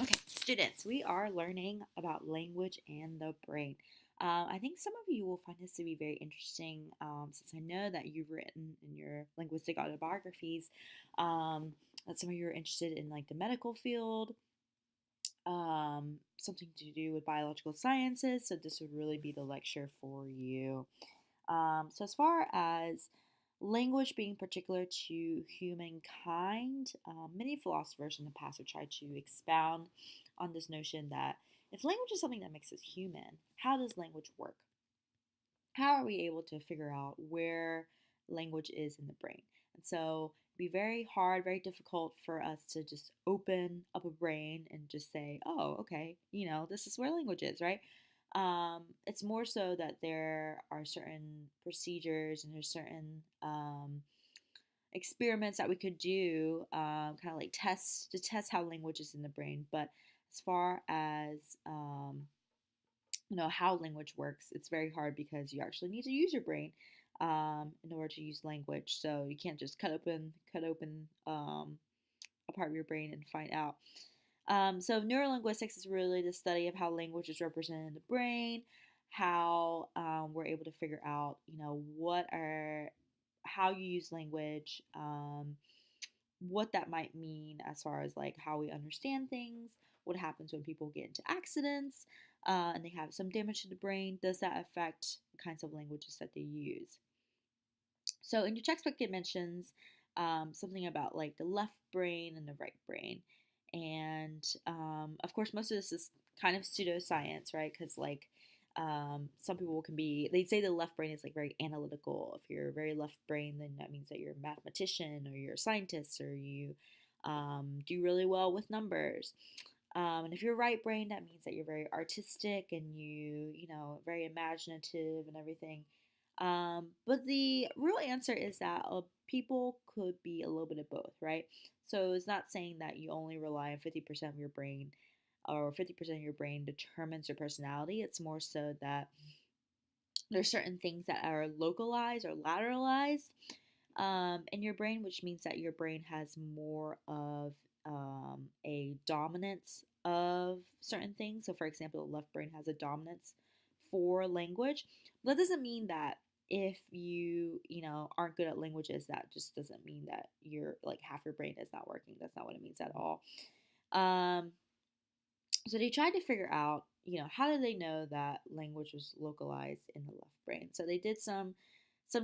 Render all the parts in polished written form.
Okay, students, we are learning about language and the brain. I think some of you will find this to be very interesting since I know that you've written in your linguistic autobiographies um, that some of you are interested in like the medical field, something to do with biological sciences. So this would really be the lecture for you. So as far as language being particular to humankind, many philosophers in the past have tried to expound on this notion that if language is something that makes us human, how does language work? How are we able to figure out where language is in the brain? And so it'd be very hard, very difficult for us to just open up a brain and just say, oh, okay, this is where language is, right? It's more so that there are certain procedures and there's certain experiments that we could do, kind of like tests to test how language is in the brain. But as far as how language works, it's very hard because you actually need to use your brain in order to use language. So you can't just cut open a part of your brain and find out. So neurolinguistics is really the study of how language is represented in the brain, how we're able to figure out, what are how you use language, what that might mean as far as like how we understand things, what happens when people get into accidents, and they have some damage to the brain. Does that affect the kinds of languages that they use? So in your textbook, it mentions something about like the left brain and the right brain. And of course, most of this is kind of pseudoscience, right? Because like some people can be, they say the left brain is like very analytical. If you're very left brain, then that means that you're a mathematician or you're a scientist or you do really well with numbers. And if you're right brain, that means that you're very artistic and very imaginative and everything. But the real answer is that people could be a little bit of both, right? So it's not saying that you only rely on 50% of your brain or 50% of your brain determines your personality. It's more so that there's certain things that are localized or lateralized in your brain, which means that your brain has more of a dominance of certain things. So, for example, the left brain has a dominance for language. But that doesn't mean that if you aren't good at languages, that just doesn't mean that you're like half your brain is not working. That's not what it means at all. Um, so they tried to figure out, how did they know that language was localized in the left brain? So they did some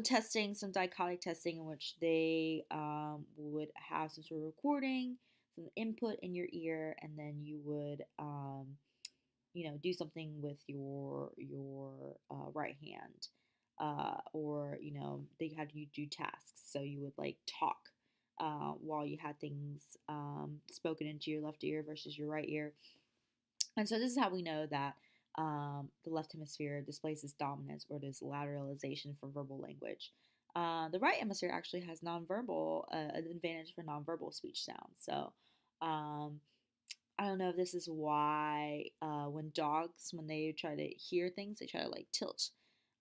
testing, some dichotic testing, in which they would have some sort of recording, some input in your ear, and then you would do something with your right hand, or they had you do tasks. So you would like talk while you had things spoken into your left ear versus your right ear. And so this is how we know that the left hemisphere displays this dominance or this lateralization for verbal language. The right hemisphere actually has nonverbal, an advantage for nonverbal speech sounds. So um, I don't know if this is why when dogs, when they try to hear things, they try to like tilt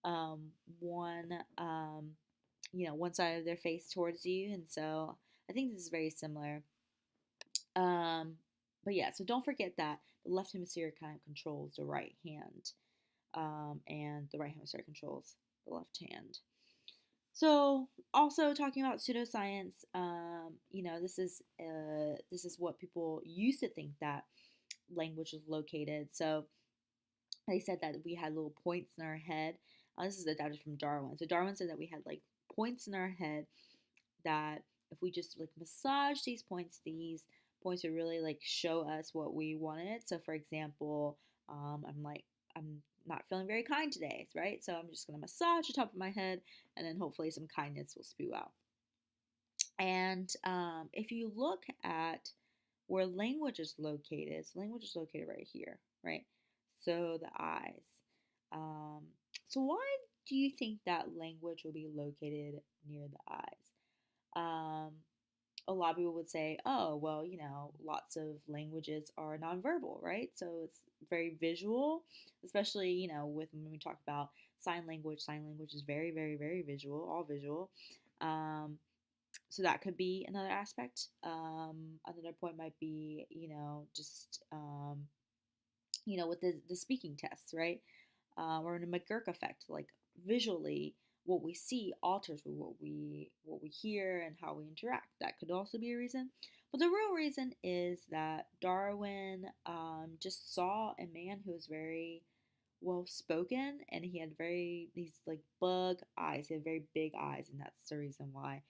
um, one, one side of their face towards you. And so I think this is very similar. Um, but yeah, so don't forget that the left hemisphere kind of controls the right hand, and the right hemisphere controls the left hand. So, also talking about pseudoscience, this is what people used to think that language was located. So they said that we had little points in our head. This is adapted from Darwin. So Darwin said that we had like points in our head that if we just like massage these points would really like show us what we wanted. So for example, I'm not feeling very kind today, right? So I'm just gonna massage the top of my head, and then hopefully some kindness will spew out. And if you look at where language is located, so language is located right here, right? So the eyes. Um, so why do you think that language will be located near the eyes? Um, a lot of people would say, oh, well, lots of languages are nonverbal, right? So it's very visual, especially, with when we talk about sign language. Sign language is very, very, very visual, all visual. Um, so that could be another aspect. Another point might be, just with the speaking tests, right? Or in a McGurk effect, like visually, what we see alters what we hear and how we interact. That could also be a reason. But the real reason is that Darwin just saw a man who was very well spoken, and he had these like bug eyes. He had very big eyes, and that's the reason why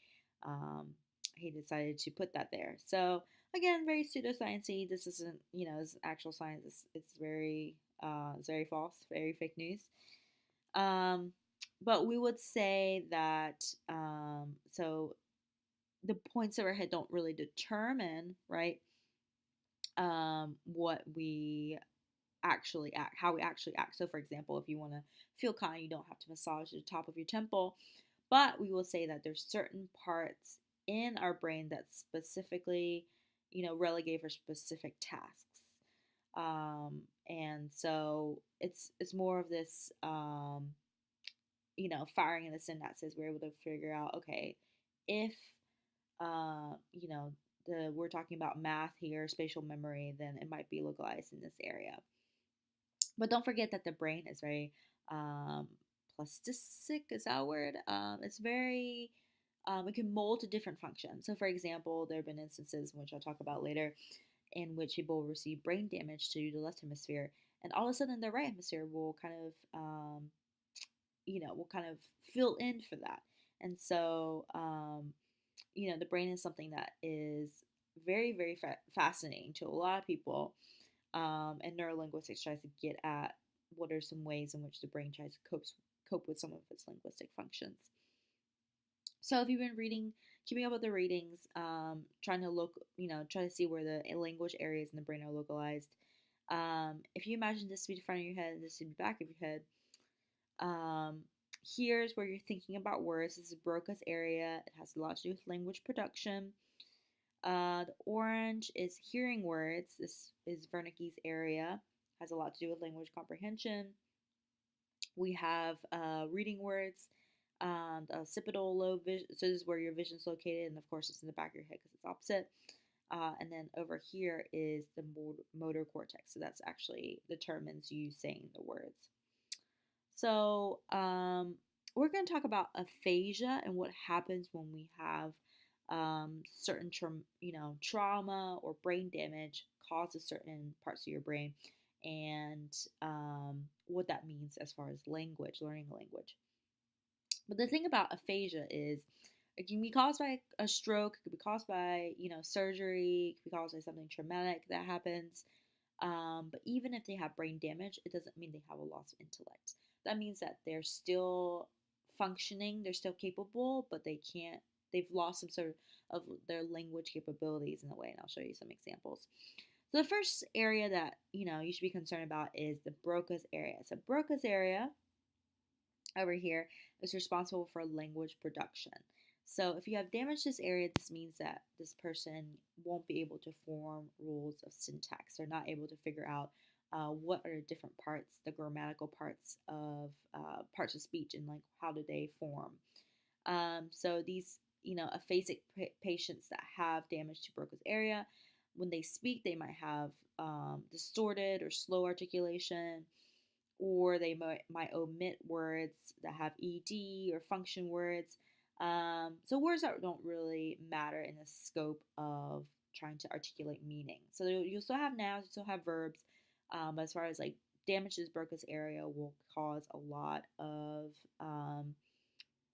um, he decided to put that there. So again, very pseudosciencey. This isn't, it's actual science. It's very false, very fake news. Um, but we would say that so the points of our head don't really determine, right, what we actually act, how we actually act. So, for example, if you want to feel kind, you don't have to massage the top of your temple. But we will say that there's certain parts in our brain that specifically, relegate for specific tasks. And so it's more of this, firing in the synapses. We're able to figure out, okay, if uh, you know, we're talking about math here, spatial memory, then it might be localized in this area. But don't forget that the brain is very um, plastic. Is that a word? It's very it can mold to different functions. So, for example, there have been instances, which I'll talk about later, in which people receive brain damage to the left hemisphere, and all of a sudden the right hemisphere will kind of will kind of fill in for that. And so the brain is something that is very, very fascinating to a lot of people. And neurolinguistics tries to get at what are some ways in which the brain tries to cope with some of its linguistic functions. So if you've been keeping up with the readings, trying to try to see where the language areas in the brain are localized. If you imagine this to be the front of your head and this to be the back of your head, here's where you're thinking about words. This is Broca's area. It has a lot to do with language production. The orange is hearing words. This is Wernicke's area. Has a lot to do with language comprehension. We have reading words. The occipital lobe vision. So this is where your vision is located, and of course it's in the back of your head because it's opposite. And then over here is the motor cortex. So that's actually determines you saying the words. So we're going to talk about aphasia and what happens when we have certain trauma or brain damage causes certain parts of your brain, and what that means as far as learning a language. But the thing about aphasia is it can be caused by a stroke, it could be caused by surgery, it could be caused by something traumatic that happens. But even if they have brain damage, it doesn't mean they have a loss of intellect. That means that they're still functioning, they're still capable, but they've lost some sort of their language capabilities in a way, and I'll show you some examples. So the first area that you should be concerned about is the Broca's area. So Broca's area over here is responsible for language production. So if you have damage to this area, this means that this person won't be able to form rules of syntax. They're not able to figure out what are the different parts, the grammatical parts of speech, and like how do they form. So these aphasic patients that have damage to Broca's area, when they speak, they might have distorted or slow articulation, or they might omit words that have ed or function words. So words that don't really matter in the scope of trying to articulate meaning. So you'll still have nouns, you still have verbs, but as far as like damages Broca's area will cause a lot of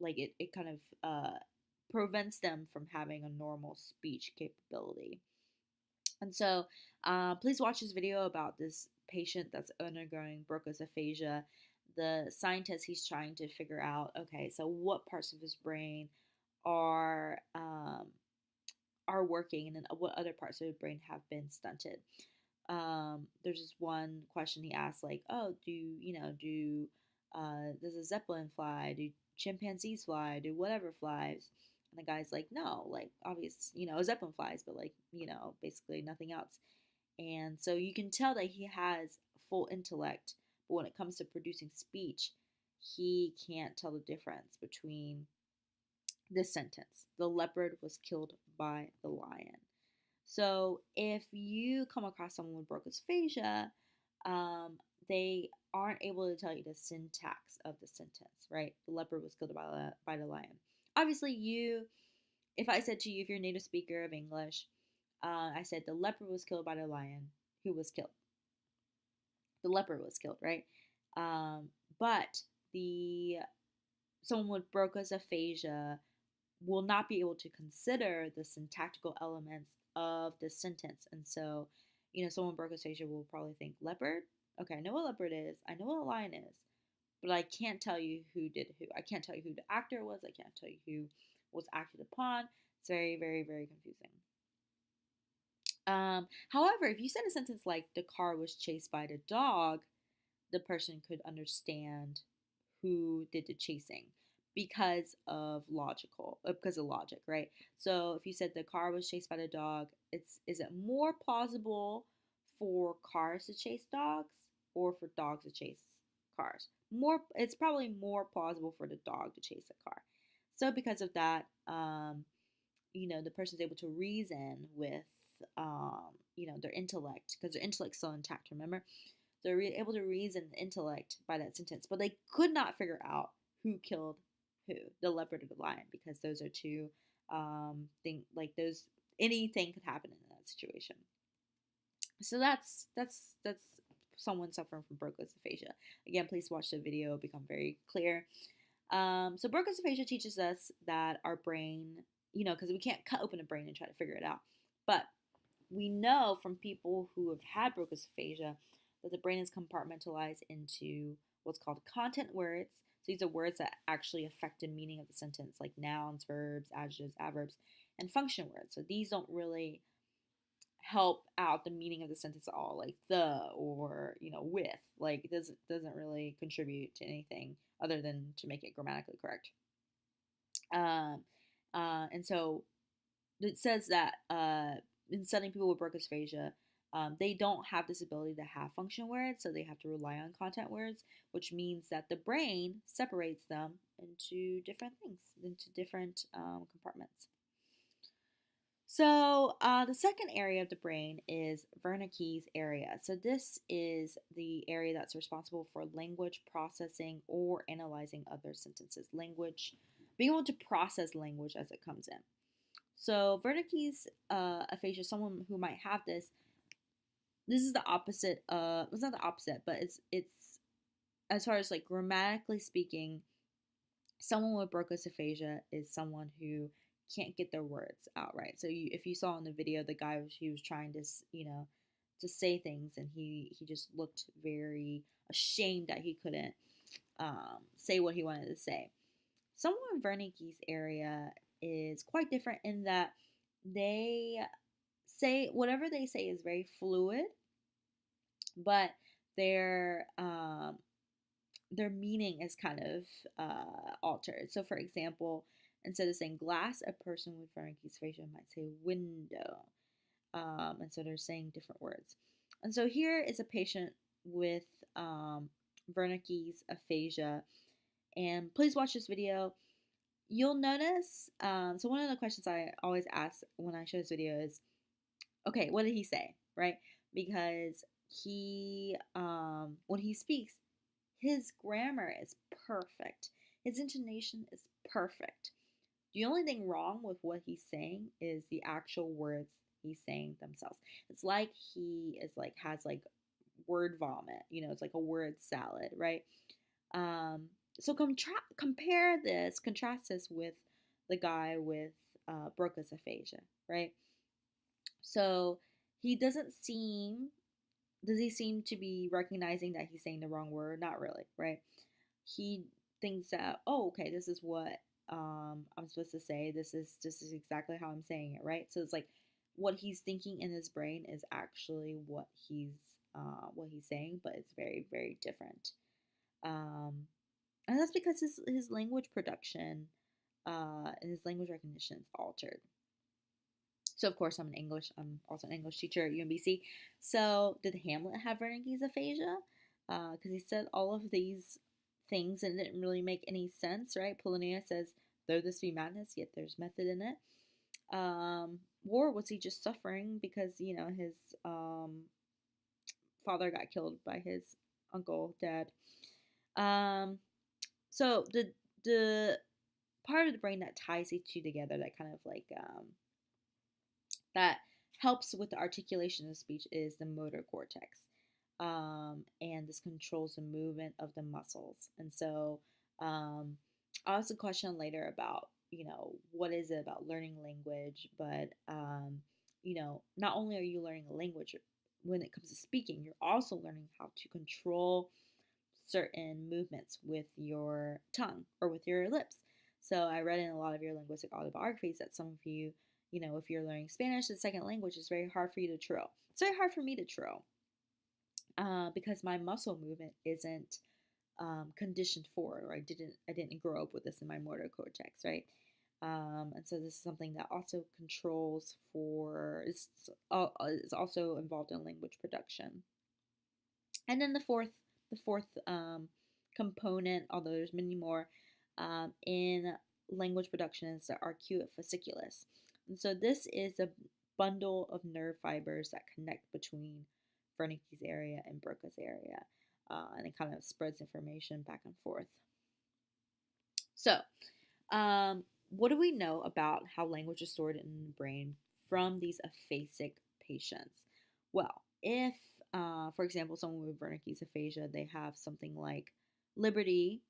it kind of prevents them from having a normal speech capability. And so please watch this video about this patient that's undergoing Broca's aphasia. The scientist, he's trying to figure out, okay, so what parts of his brain are working, and then what other parts of his brain have been stunted. There's this one question he asked, like, oh, does a zeppelin fly? Do chimpanzees fly? Do whatever flies? And the guy's like, no, like, obvious, a zeppelin flies, but like, basically nothing else. And so you can tell that he has full intellect, but when it comes to producing speech, he can't tell the difference between this sentence: the leopard was killed by the lion. So if you come across someone with Broca's aphasia, um, they aren't able to tell you the syntax of the sentence, right? The leopard was killed by the lion. Obviously, if I said to you, if you're a native speaker of English, I said the leopard was killed by the lion, who was killed? The leopard was killed, right? Um, but the someone with Broca's aphasia will not be able to consider the syntactical elements of the sentence. And so, someone with Broca's aphasia will probably think leopard. Okay, I know what leopard is. I know what a lion is, but I can't tell you who did who. I can't tell you who the actor was. I can't tell you who was acted upon. It's very, very, very confusing. However, if you said a sentence like the car was chased by the dog, the person could understand who did the chasing because of logic, right? So if you said the car was chased by the dog, is it more plausible for cars to chase dogs or for dogs to chase cars? It's probably more plausible for the dog to chase a car. So because of that, the person's able to reason with their intellect, because their intellect's still intact, remember? They're able to reason the intellect by that sentence, but they could not figure out who killed who, the leopard or the lion, because those are two things, like those, anything could happen in that situation. So that's someone suffering from Broca's aphasia. Again, please watch the video; it'll become very clear. So Broca's aphasia teaches us that our brain, because we can't cut open a brain and try to figure it out, but we know from people who have had Broca's aphasia that the brain is compartmentalized into what's called content words. So these are words that actually affect the meaning of the sentence, like nouns, verbs, adjectives, adverbs, and function words. So these don't really help out the meaning of the sentence at all, like the or with. Like this doesn't really contribute to anything other than to make it grammatically correct. Um, and so it says that in studying people with Broca's aphasia, they don't have this ability to have function words, so they have to rely on content words, which means that the brain separates them into different things, into different compartments. So the second area of the brain is Wernicke's area. So this is the area that's responsible for language processing or analyzing other sentences. Language, being able to process language as it comes in. So Wernicke's aphasia, someone who might have this is the opposite of, it's not the opposite, but it's as far as like grammatically speaking, someone with Broca's aphasia is someone who can't get their words out right. So if you saw in the video, the guy he was trying to to say things, and he just looked very ashamed that he couldn't say what he wanted to say. Someone in Wernicke's area is quite different in that they say whatever they say is very fluid, but their meaning is kind of altered. So, for example, instead of saying glass, a person with Wernicke's aphasia might say window. And so they're saying different words. And so here is a patient with Wernicke's aphasia. And please watch this video. You'll notice, so one of the questions I always ask when I show this video is, okay, what did he say, right? Because when he speaks, his grammar is perfect. His intonation is perfect. The only thing wrong with what he's saying is the actual words he's saying themselves. It's like he is like has like word vomit. It's like a word salad, right? So contrast this with the guy with Broca's aphasia, right? So he doesn't seem does he seem to be recognizing that he's saying the wrong word? Not really, right? He thinks that, oh, okay, this is what I'm supposed to say. This is exactly how I'm saying it, right? So it's like what he's thinking in his brain is actually what he's saying, but it's very, very different. And that's because his language production and his language recognition is altered. So of course I'm also an English teacher at UMBC. So did Hamlet have Wernicke's aphasia? Because he said all of these things and it didn't really make any sense, right? Polonius says, though this be madness, yet there's method in it. Or was he just suffering because, his father got killed by his uncle, dad? Um, so the part of the brain that ties these two together, that kind of like that helps with the articulation of speech, is the motor cortex. And this controls the movement of the muscles. And so I'll ask a question later about, what is it about learning language, but, not only are you learning a language when it comes to speaking, you're also learning how to control certain movements with your tongue or with your lips. So I read in a lot of your linguistic autobiographies that some of you, if you're learning Spanish as a second language, it's very hard for you to trill. It's very hard for me to trill because my muscle movement isn't conditioned for it, or I didn't grow up with this in my motor cortex, right? And so this is something that also controls for is also involved in language production. And then the fourth component, although there's many more, in language production, is the arcuate fasciculus. And so this is a bundle of nerve fibers that connect between Wernicke's area and Broca's area, and it kind of spreads information back and forth. So, what do we know about how language is stored in the brain from these aphasic patients? Well, if, for example, someone with Wernicke's aphasia, they have something like liberty,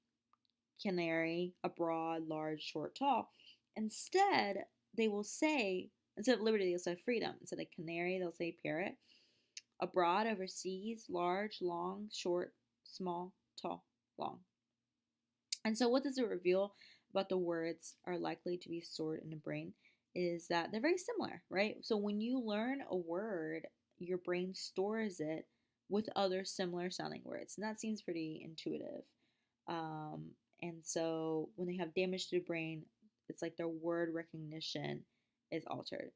canary, abroad, large, short, tall. Instead, they will say, instead of liberty, they'll say freedom. Instead of canary, they'll say parrot. Abroad, overseas, large, long, short, small, tall, long. And so, what does it reveal about the words are likely to be stored in the brain is that they're very similar, right? So, when you learn a word, your brain stores it with other similar sounding words. And that seems pretty intuitive. Um, and so, when they have damage to the brain, it's like their word recognition is altered.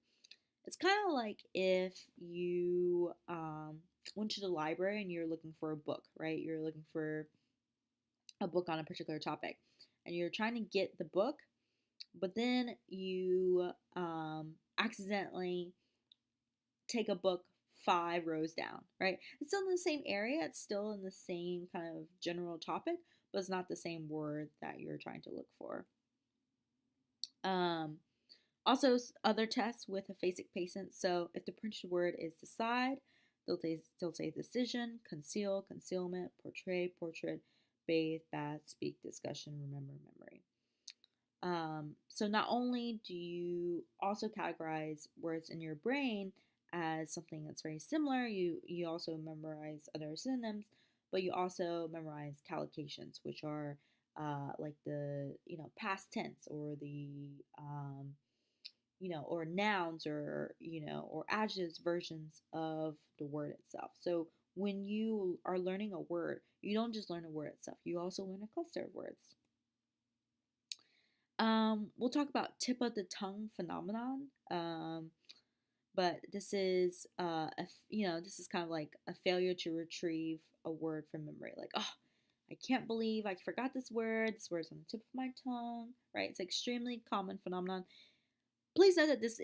It's kind of like if you went to the library and you're looking for a book, right? You're looking for a book on a particular topic and you're trying to get the book, but then you accidentally take a book 5 rows down, right? It's still in the same area, it's still in the same kind of general topic, but it's not the same word that you're trying to look for. Um, Also, other tests with aphasic patients. So, if the printed word is decide, they'll say decision, conceal, concealment, portray, portrait, bathe, bath, speak, discussion, remember, memory. So, not only do you also categorize words in your brain as something that's very similar, you also memorize other synonyms, but you also memorize collocations, which are like the past tense or the or nouns or or adjectives versions of the word itself. So when you are learning a word, you don't just learn a word itself, you also learn a cluster of words. We'll talk about tip of the tongue phenomenon, but this is this is kind of like a failure to retrieve a word from memory. Like, oh, I can't believe I forgot this word. This word's on the tip of my tongue, right? It's an extremely common phenomenon. Please know that this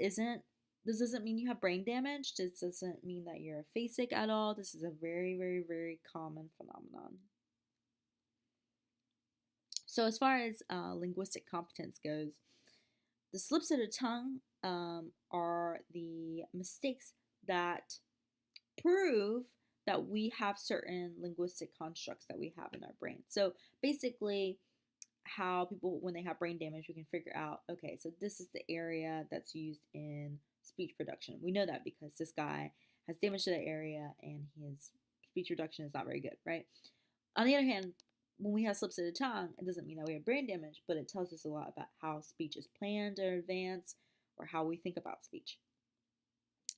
doesn't mean you have brain damage. This doesn't mean that you're aphasic at all. This is a very, very, very common phenomenon. So as far as linguistic competence goes, the slips of the tongue are the mistakes that prove that we have certain linguistic constructs that we have in our brain. So basically, how people, when they have brain damage, we can figure out, okay, so this is the area that's used in speech production. We know that because this guy has damage to that area and his speech production is not very good, right? On the other hand, when we have slips of the tongue, it doesn't mean that we have brain damage, but it tells us a lot about how speech is planned in advance or how we think about speech.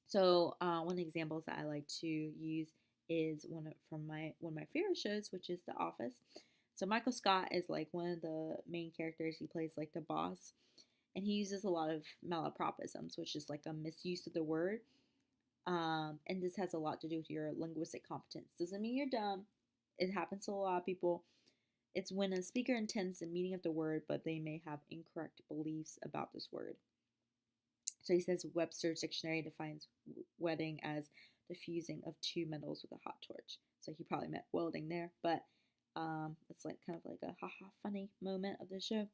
So one of the examples that I like to use is one of my favorite shows, which is The Office. So Michael Scott is like one of the main characters. He plays like the boss, and he uses a lot of malapropisms, which is like a misuse of the word. And this has a lot to do with your linguistic competence. Doesn't mean you're dumb. It happens to a lot of people. It's when a speaker intends the meaning of the word, but they may have incorrect beliefs about this word. So he says Webster's dictionary defines wedding as the fusing of two metals with a hot torch. So he probably meant welding there, but it's like kind of like a haha funny moment of the show.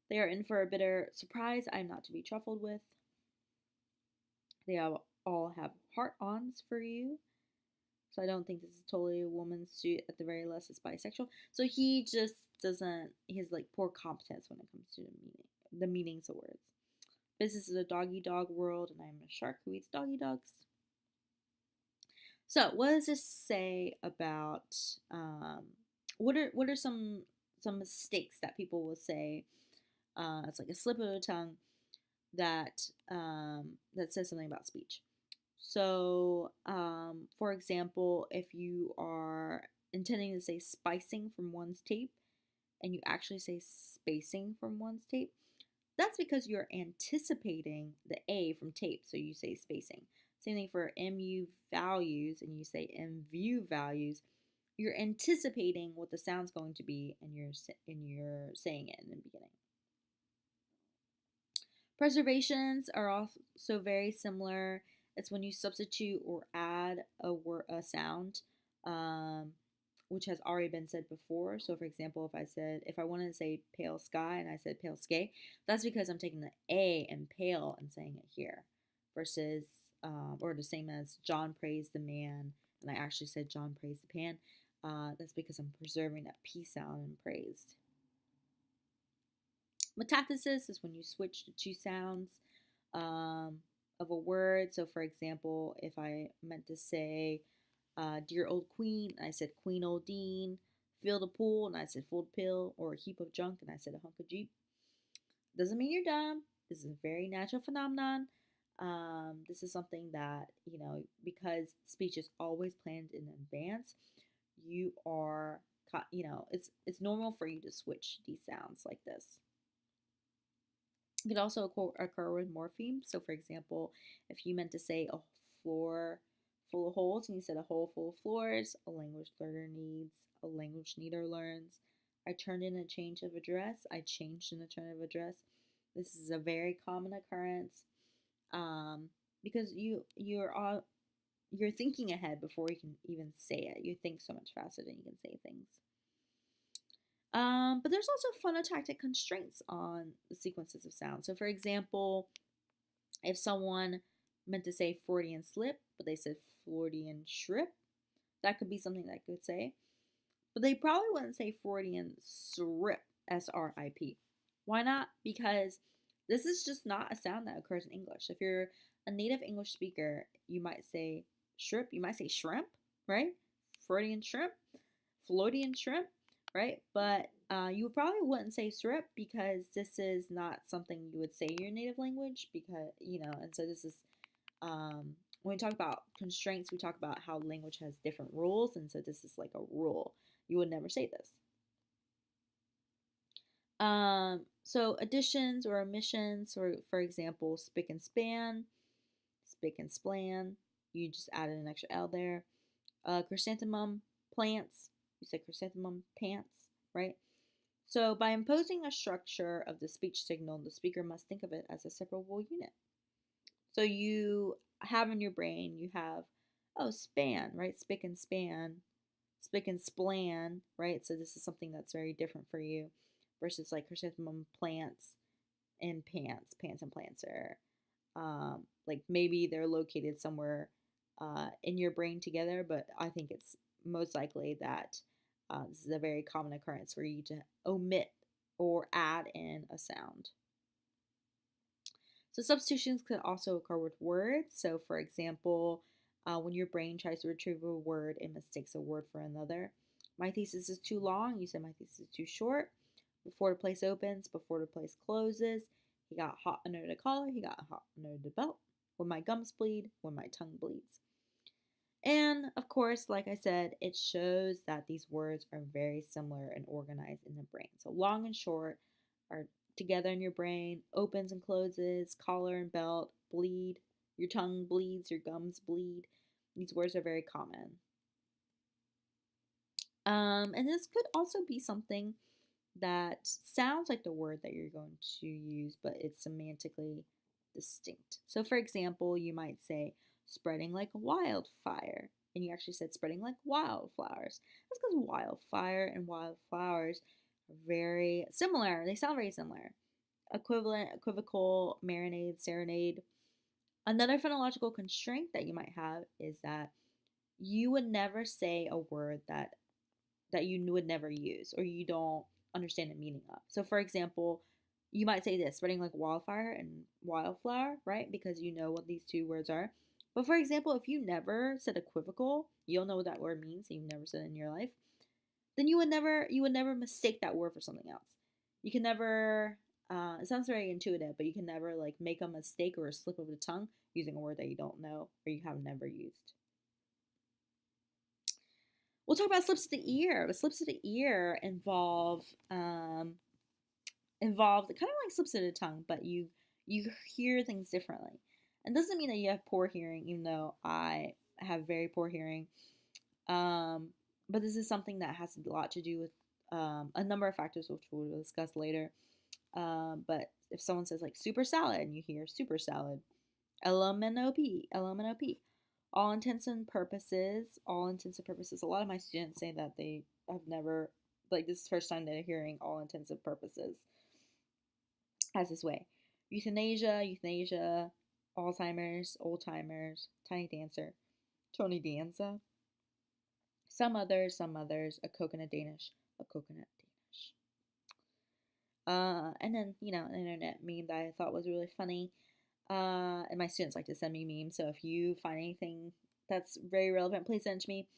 They are in for a bitter surprise I'm not to be truffled with. They all have heart-ons for you. So I don't think this is totally a woman's suit. At the very least, it's bisexual. So he just doesn't. He has like poor competence when it comes to the meanings of words. Business is a doggy dog world, and I'm a shark who eats doggy dogs. So what does this say about what are some mistakes that people will say? It's like a slip of the tongue that that says something about speech. So, for example, if you are intending to say spicing from one's tape and you actually say spacing from one's tape, that's because you're anticipating the A from tape, so you say spacing. Same thing for MU values and you say MView values. You're anticipating what the sound's going to be and you're saying it in the beginning. Preservations are also very similar. It's when you substitute or add a sound, which has already been said before. So, for example, if I wanted to say pale sky and I said pale sky, that's because I'm taking the A and pale and saying it here, versus or the same as John praised the man and I actually said John praised the pan. That's because I'm preserving that P sound and praised. Metathesis is when you switch the two sounds of a word. So, for example, if I meant to say dear old queen, and I said Queen Old Dean, fill the pool, and I said full pill, or a heap of junk, and I said a hunk of jeep. Doesn't mean you're dumb. This is a very natural phenomenon. This is something that, because speech is always planned in advance, you are, it's normal for you to switch these sounds like this. It could also occur with morphemes. So, for example, if you meant to say a floor full of holes and you said a hole full of floors, a language learner needs, a language needer learns. I turned in a change of address. I changed in a turn of address. This is a very common occurrence because you're thinking ahead before you can even say it. You think so much faster than you can say things. But there's also phonotactic constraints on the sequences of sound. So, for example, if someone meant to say Freudian slip, but they said Freudian shrip, that could be something that I could say. But they probably wouldn't say Freudian srip, S-R-I-P. Why not? Because this is just not a sound that occurs in English. If you're a native English speaker, you might say shrip, you might say shrimp, right? Freudian shrimp, Freudian shrimp, right? But you probably wouldn't say srip because this is not something you would say in your native language because, and so this is, when we talk about constraints, we talk about how language has different rules, and so this is like a rule. You would never say this. So additions or omissions, or for example, spick and span, spick and splan, you just added an extra L there. Chrysanthemum plants, you said chrysanthemum pants, right? So by imposing a structure of the speech signal, the speaker must think of it as a separable unit. So you have in your brain, you have, span, right? Spick and span, spick and splan, right? So this is something that's very different for you versus like chrysanthemum plants and pants. Pants and plants are like maybe they're located somewhere in your brain together, but I think it's most likely that this is a very common occurrence for you to omit or add in a sound. So substitutions could also occur with words. So for example, when your brain tries to retrieve a word, it mistakes a word for another. My thesis is too long. You said my thesis is too short. Before the place opens, before the place closes. He got hot under the collar. He got hot under the belt. When my gums bleed, when my tongue bleeds. And of course, like I said, it shows that these words are very similar and organized in the brain. So long and short are together in your brain, opens and closes, collar and belt, bleed, your tongue bleeds, your gums bleed. These words are very common. And this could also be something that sounds like the word that you're going to use, but it's semantically distinct. So, for example, you might say spreading like wildfire, and you actually said spreading like wildflowers. That's because wildfire and wildflowers are very similar. They sound very similar. Equivalent, equivocal, marinade, serenade. Another phonological constraint that you might have is that you would never say a word that you would never use or you don't understand the meaning of. So, for example, you might say this spreading like wildfire and wildflower, right? Because you know what these two words are. But for example, if you never said equivocal, you'll know what that word means and you've never said it in your life, then you would never mistake that word for something else. You can never it sounds very intuitive, but you can never like make a mistake or a slip of the tongue using a word that you don't know or you have never used. We'll talk about slips of the ear. But slips of the ear involved kind of like slips of the tongue, but you hear things differently. And doesn't mean that you have poor hearing, even though I have very poor hearing. Um, but this is something that has a lot to do with a number of factors, which we'll discuss later. But if someone says like super salad and you hear super salad, LMNOP, LMNOP. All intents and purposes. A lot of my students say that they have never, like, this is the first time they're hearing all intents and purposes as this way. Euthanasia, Alzheimer's, old timers, tiny dancer, Tony Danza, some others, a coconut Danish, a coconut Danish. And then, an internet meme that I thought was really funny. And my students like to send me memes, so if you find anything that's very relevant, please send it to me.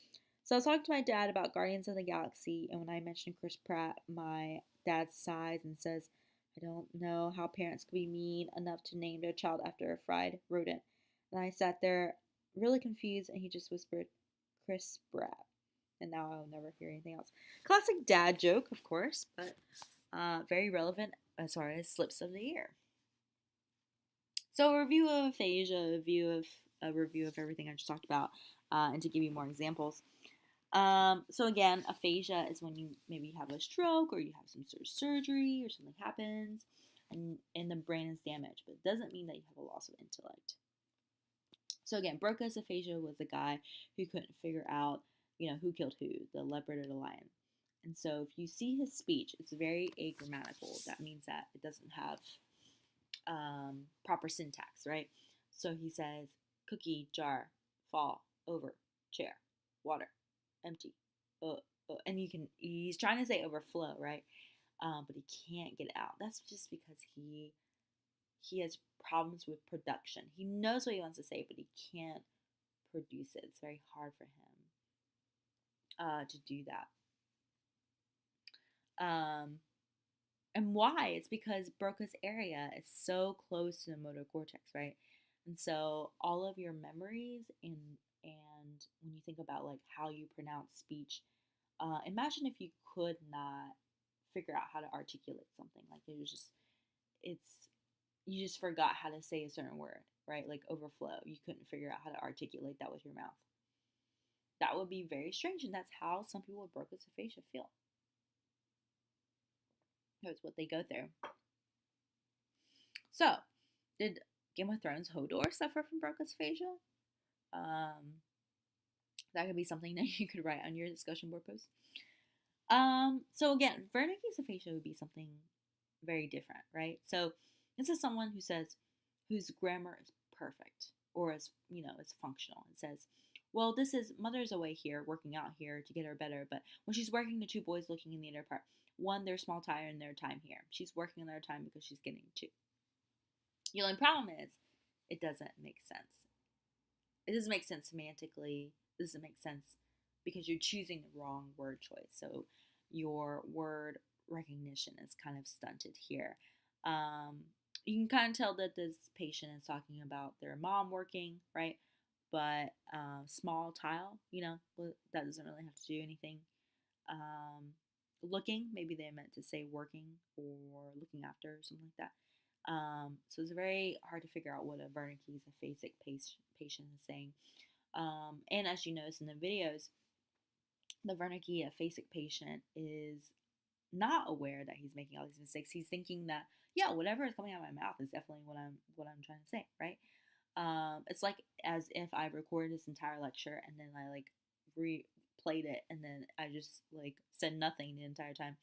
So I was talking to my dad about Guardians of the Galaxy, and when I mentioned Chris Pratt, my dad sighs and says, I don't know how parents could be mean enough to name their child after a fried rodent. And I sat there really confused, and he just whispered, Chris Pratt. And now I'll never hear anything else. Classic dad joke, of course, but very relevant as far as slips of the ear. So a review of aphasia, a review of everything I just talked about, and to give you more examples. So again, aphasia is when you maybe have a stroke or you have some sort of surgery or something happens and the brain is damaged, but it doesn't mean that you have a loss of intellect. So again, Broca's aphasia was a guy who couldn't figure out, who killed who, the leopard or the lion. And so if you see his speech, it's very agrammatical. That means that it doesn't have proper syntax, right? So he says cookie, jar, fall, over, chair, water, empty, and he's trying to say overflow, right? But he can't get it out. That's just because he has problems with production. He knows what he wants to say, but he can't produce it. It's very hard for him to do that. And why? It's because Broca's area is so close to the motor cortex, right? And so all of your memories and when you think about like how you pronounce speech, imagine if you could not figure out how to articulate something. Like you just forgot how to say a certain word, right? Like overflow. You couldn't figure out how to articulate that with your mouth. That would be very strange, and that's how some people with Broca's aphasia feel. That's what they go through. So, did Game of Thrones Hodor suffer from Broca's aphasia? That could be something that you could write on your discussion board post. So again, Wernicke's aphasia would be something very different, right? So this is someone whose grammar is perfect or is functional. It says, well, this is mother's away here, working out here to get her better, but when she's working, the two boys looking in the inner part. One, their small tire and their time here. She's working on their time because she's getting two. The only problem is it doesn't make sense. It doesn't make sense semantically. It doesn't make sense because you're choosing the wrong word choice. So your word recognition is kind of stunted here. You can kind of tell that this patient is talking about their mom working, right? But small tile, that doesn't really have to do anything. Looking, maybe they meant to say working or looking after or something like that. So it's very hard to figure out what a Wernicke's aphasic patient is saying. And as you notice in the videos, the Wernicke aphasic patient is not aware that he's making all these mistakes. He's thinking that yeah, whatever is coming out of my mouth is definitely what I'm trying to say, right? It's like as if I recorded this entire lecture and then I like replayed it and then I just like said nothing the entire time,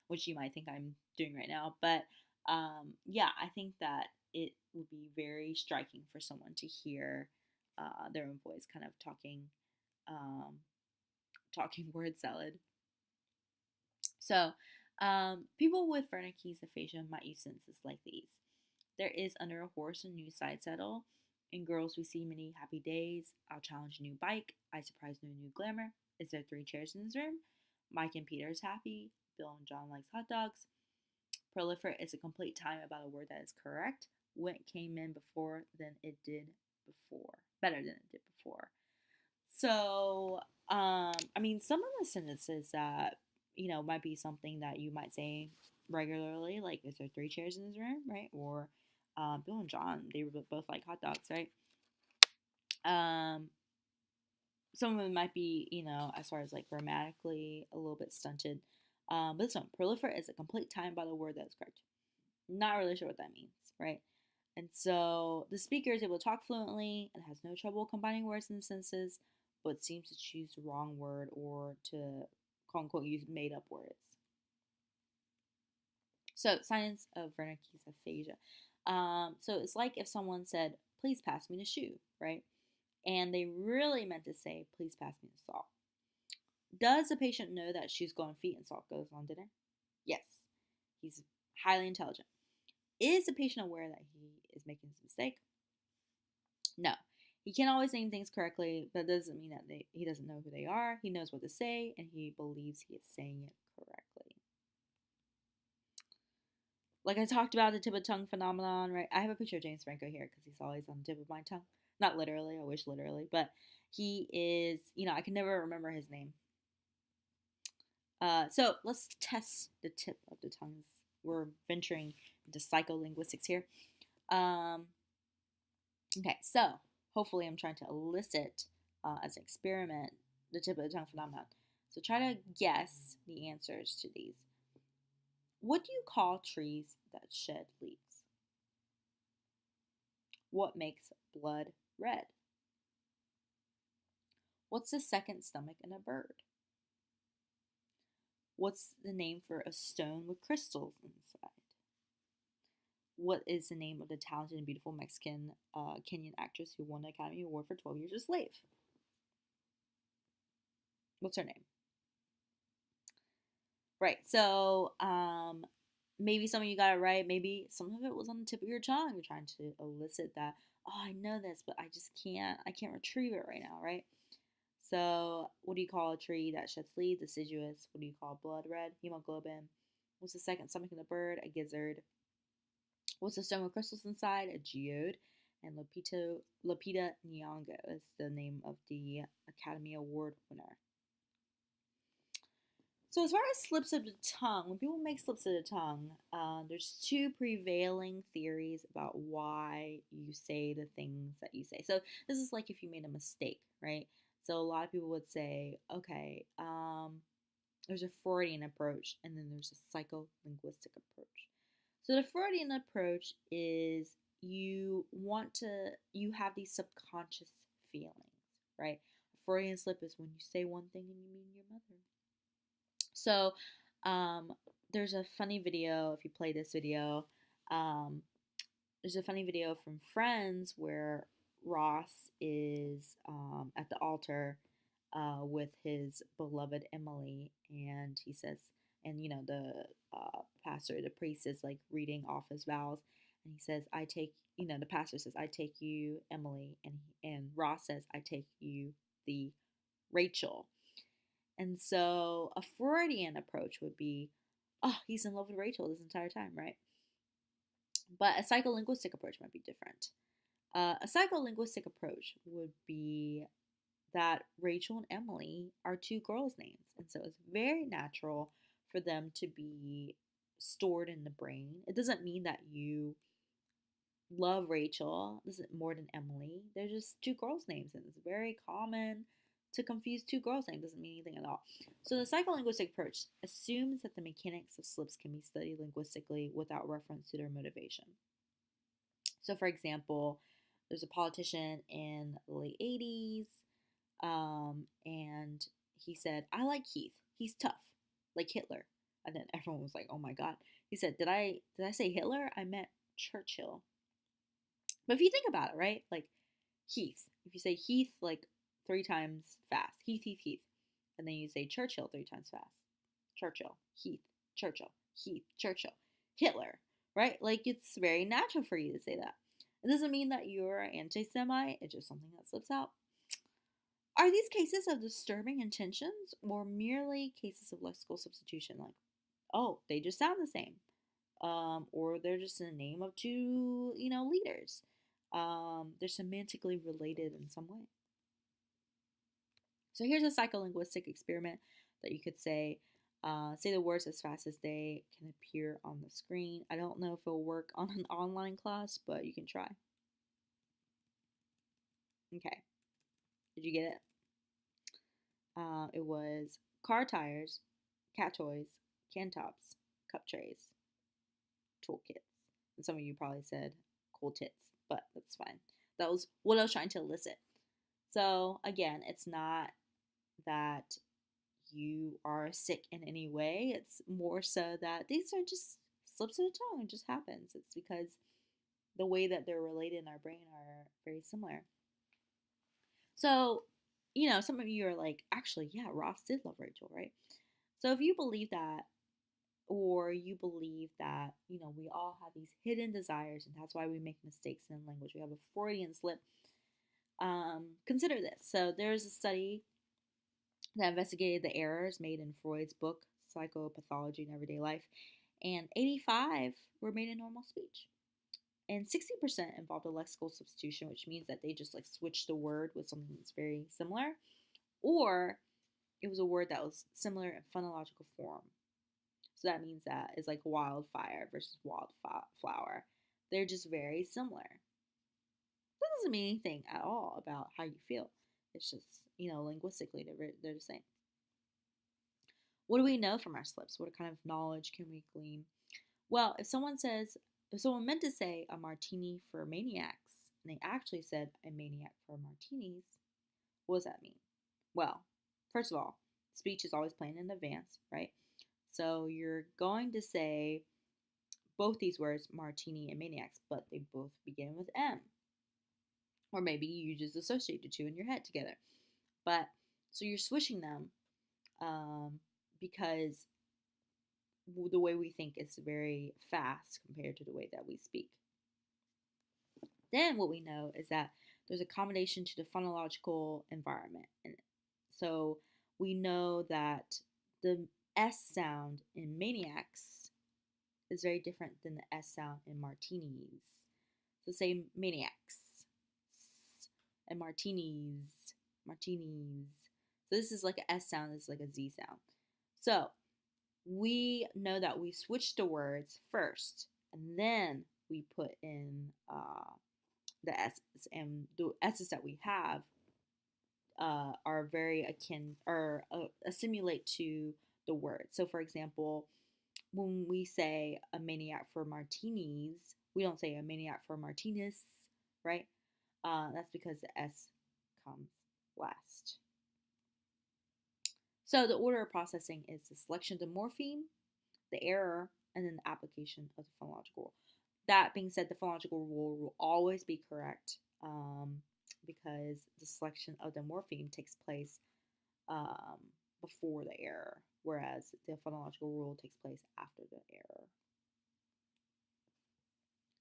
which you might think I'm doing right now. But yeah, I think that it would be very striking for someone to hear their own voice kind of um, talking word salad. So, people with Wernicke's aphasia might use sentences like these. There is under a horse a new side saddle. In girls we see many happy days. I'll challenge a new bike. I surprise no new glamour. Is there 3 chairs in this room? Mike and Peter is happy. Bill and John likes hot dogs. Proliferate is a complete time about a word that is correct. Went came in before than it did before. Better than it did before. So, I mean, some of the sentences that, might be something that you might say regularly, like, is there 3 chairs in this room, right? Or Bill and John, they were both like hot dogs, right? Um, some of them might be, as far as like grammatically a little bit stunted. But this one, proliferate is a complete time by the word that is correct. Not really sure what that means, right? And so the speaker is able to talk fluently and has no trouble combining words and sentences, but seems to choose the wrong word or to quote unquote use made up words. So, signs of Wernicke's aphasia. So it's like if someone said, "Please pass me the shoe," right? And they really meant to say, "Please pass me the salt." Does the patient know that shoes go on feet and salt goes on dinner? Yes. He's highly intelligent. Is the patient aware that he is making a mistake? No. He can't always name things correctly, but that doesn't mean that he doesn't know who they are. He knows what to say, and he believes he is saying it correctly. Like I talked about the tip of tongue phenomenon, right? I have a picture of James Franco here because he's always on the tip of my tongue. Not literally, I wish literally, but he is, I can never remember his name. So let's test the tip of the tongues. We're venturing into psycholinguistics here. Okay, so hopefully I'm trying to elicit as an experiment the tip of the tongue phenomenon. So try to guess the answers to these. What do you call trees that shed leaves? What makes blood red? What's the second stomach in a bird? What's the name for a stone with crystals inside? What is the name of the talented and beautiful Mexican Kenyan actress who won the Academy Award for 12 Years a Slave? What's her name? Right. So maybe some of you got it right. Maybe some of it was on the tip of your tongue. You're trying to elicit that. Oh, I know this, but I just can't. I can't retrieve it right now. Right. So what do you call a tree that sheds leaves? Deciduous. What do you call blood red? Hemoglobin. What's the second stomach in the bird? A gizzard. What's the stone with crystals inside? A geode. And Lupita Nyong'o is the name of the Academy Award winner. So as far as slips of the tongue, when people make slips of the tongue, there's 2 prevailing theories about why you say the things that you say. So this is like if you made a mistake, right? So a lot of people would say, okay, there's a Freudian approach and then there's a psycholinguistic approach. So the Freudian approach is you have these subconscious feelings, right? A Freudian slip is when you say one thing and you mean your mother. So there's a funny video, if you play this video, there's a funny video from Friends where Ross is at the altar with his beloved Emily, and he says, and the pastor, the priest is like reading off his vows, and he says, "I take," the pastor says, "I take you, Emily," and Ross says, "I take you, the Rachel." And so a Freudian approach would be, oh, he's in love with Rachel this entire time, right? But a psycholinguistic approach might be different. A psycholinguistic approach would be that Rachel and Emily are 2 girls' names. And so it's very natural for them to be stored in the brain. It doesn't mean that you love Rachel. This is more than Emily. They're just 2 girls' names, and it's very common to confuse two girls' names doesn't mean anything at all. So the psycholinguistic approach assumes that the mechanics of slips can be studied linguistically without reference to their motivation. So, for example, there's a politician in the late 80s, and he said, I like Keith. He's tough, like Hitler. And then everyone was like, oh my God. He said, did I say Hitler? I meant Churchill. But if you think about it, right? Like Heath. If you say Heath like 3 times fast, Heath, Heath, Heath. And then you say Churchill 3 times fast. Churchill, Heath, Churchill, Heath, Churchill, Hitler, right? Like it's very natural for you to say that. It doesn't mean that you're anti Semite, it's just something that slips out. Are these cases of disturbing intentions or merely cases of lexical substitution? Like, oh, they just sound the same. Or they're just in the name of two, leaders. They're semantically related in some way. So here's a psycholinguistic experiment that you could say the words as fast as they can appear on the screen. I don't know if it'll work on an online class, but you can try. Okay. Did you get it? It was car tires, cat toys, can tops, cup trays, toolkits. And some of you probably said cool tits, but that's fine. That was what I was trying to elicit. So again, it's not that you are sick in any way. It's more so that these are just slips of the tongue. It just happens. It's because the way that they're related in our brain are very similar. So, some of you are like, actually, yeah, Ross did love Rachel, right? So if you believe that, or you believe that, we all have these hidden desires and that's why we make mistakes in language, we have a Freudian slip, consider this. So there's a study that investigated the errors made in Freud's book, Psychopathology in Everyday Life, and 85 were made in normal speech. And 60% involved a lexical substitution, which means that they just like switched the word with something that's very similar, or it was a word that was similar in phonological form. So that means that it's like wildfire versus wildflower. They're just very similar. That doesn't mean anything at all about how you feel. It's just, linguistically, they're the same. What do we know from our slips? What kind of knowledge can we glean? Well, if someone meant to say a martini for maniacs, and they actually said a maniac for martinis, what does that mean? Well, first of all, speech is always planned in advance, right? So you're going to say both these words, martini and maniacs, but they both begin with M. Or maybe you just associate the two in your head together. But so you're switching them because the way we think is very fast compared to the way that we speak. Then what we know is that there's a combination to the phonological environment. And so we know that the S sound in maniacs is very different than the S sound in martinis. So say maniacs and martinis. So this is like an S sound, this is like a Z sound. So we know that we switch the words first, and then we put in the S's, and the S's that we have are very akin or assimilate to the word. So, for example, when we say a maniac for martinis, we don't say a maniac for martinis, right? That's because the S comes last. So the order of processing is the selection of the morpheme, the error, and then the application of the phonological rule. That being said, the phonological rule will always be correct because the selection of the morpheme takes place before the error, whereas the phonological rule takes place after the error.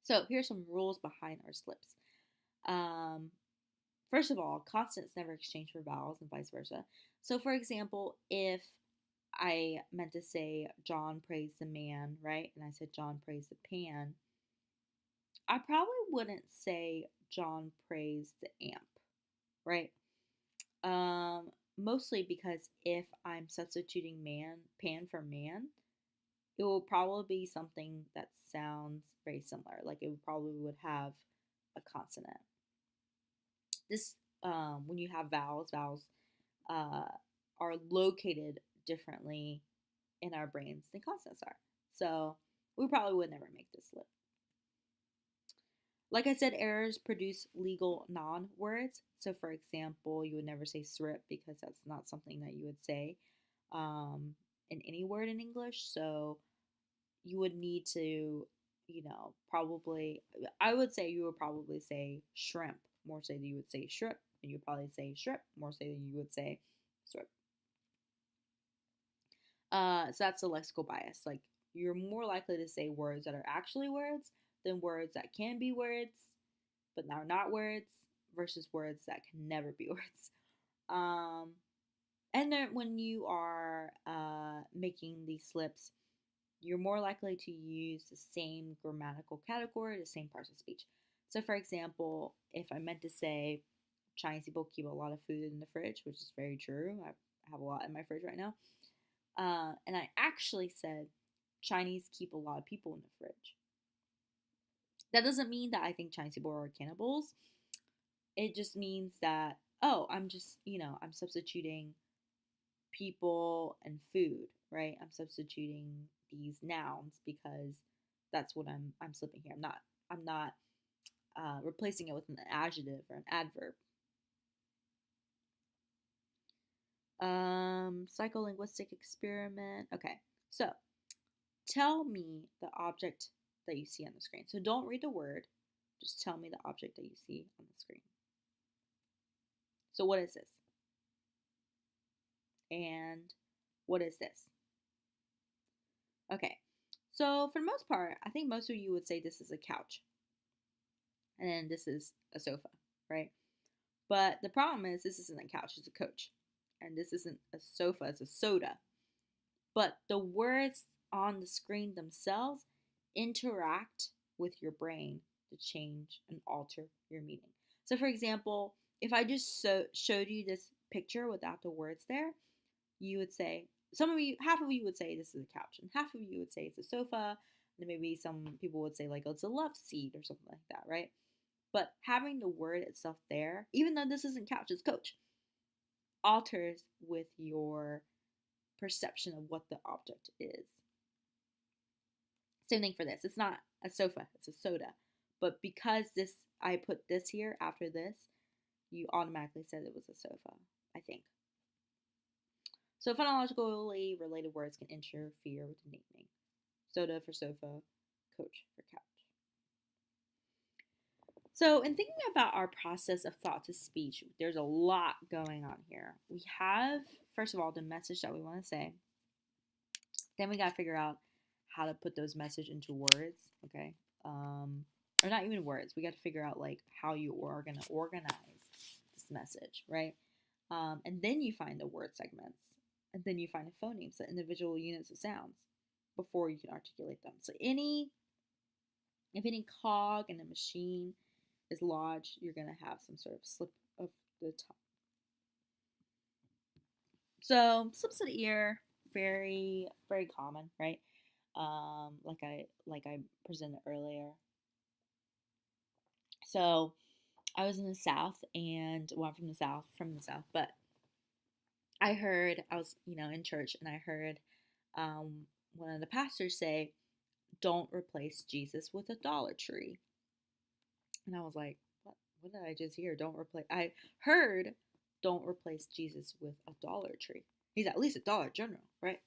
So here's some rules behind our slips. First of all, consonants never exchange for vowels and vice versa. So for example, if I meant to say John praised the man, right? And I said John praised the pan, I probably wouldn't say John praised the amp, right? Mostly because if I'm substituting pan for man, it will probably be something that sounds very similar. Like it probably would have a consonant. This when you have vowels, uh, are located differently in our brains than consonants are. So we probably would never make this slip. Like I said, errors produce legal non words. So, for example, you would never say strip because that's not something that you would say um, in any word in English. So, you would need to, probably, I would say you would probably say shrimp more so than you would say shrimp. And you'd probably say shrimp more so than you would say strip. So that's the lexical bias. Like you're more likely to say words that are actually words than words that can be words but are not words versus words that can never be words. Um, and then when you are making these slips, you're more likely to use the same grammatical category, the same parts of speech. So, for example, if I meant to say Chinese people keep a lot of food in the fridge, which is very true, I have a lot in my fridge right now, and I actually said Chinese keep a lot of people in the fridge. That doesn't mean that I think Chinese people are cannibals. It just means that, oh, I'm substituting people and food, right? I'm substituting these nouns because that's what I'm slipping here. I'm not replacing it with an adjective or an adverb. Psycholinguistic experiment. Okay, so tell me the object that you see on the screen. So don't read the word, just tell me the object that you see on the screen. So what is this? And what is this? Okay, so for the most part, I think most of you would say this is a couch. And then this is a sofa, right? But the problem is this isn't a couch, it's a coach. And this isn't a sofa, it's a soda. But the words on the screen themselves interact with your brain to change and alter your meaning. So, for example, if I just showed you this picture without the words there, you would say, half of you would say this is a couch, and half of you would say it's a sofa, and maybe some people would say, like, oh, it's a love seat or something like that, right? But having the word itself there, even though this isn't couch, it's coach, alters with your perception of what the object is. Same thing for this. It's not a sofa, it's a soda. But because I put this here after this, you automatically said it was a sofa, I think. So phonologically related words can interfere with the naming. Soda for sofa, coach for couch. So in thinking about our process of thought to speech, there's a lot going on here. We have, first of all, the message that we want to say. Then we got to figure out how to put those message into words, okay? Or not even words. We got to figure out like how you are going to organize this message, right? And then you find the word segments, and then you find the phonemes, the individual units of sounds, before you can articulate them. So if any cog in a machine is lodged, you're going to have some sort of slip of the tongue. So slips of the ear, very, very common, right? Like I presented earlier. So I was in the South, and well, I'm from the South, but I was, in church, and I heard one of the pastors say, "Don't replace Jesus with a Dollar Tree." And I was like, what did I just hear? I heard, don't replace Jesus with a Dollar Tree. He's at least a Dollar General, right?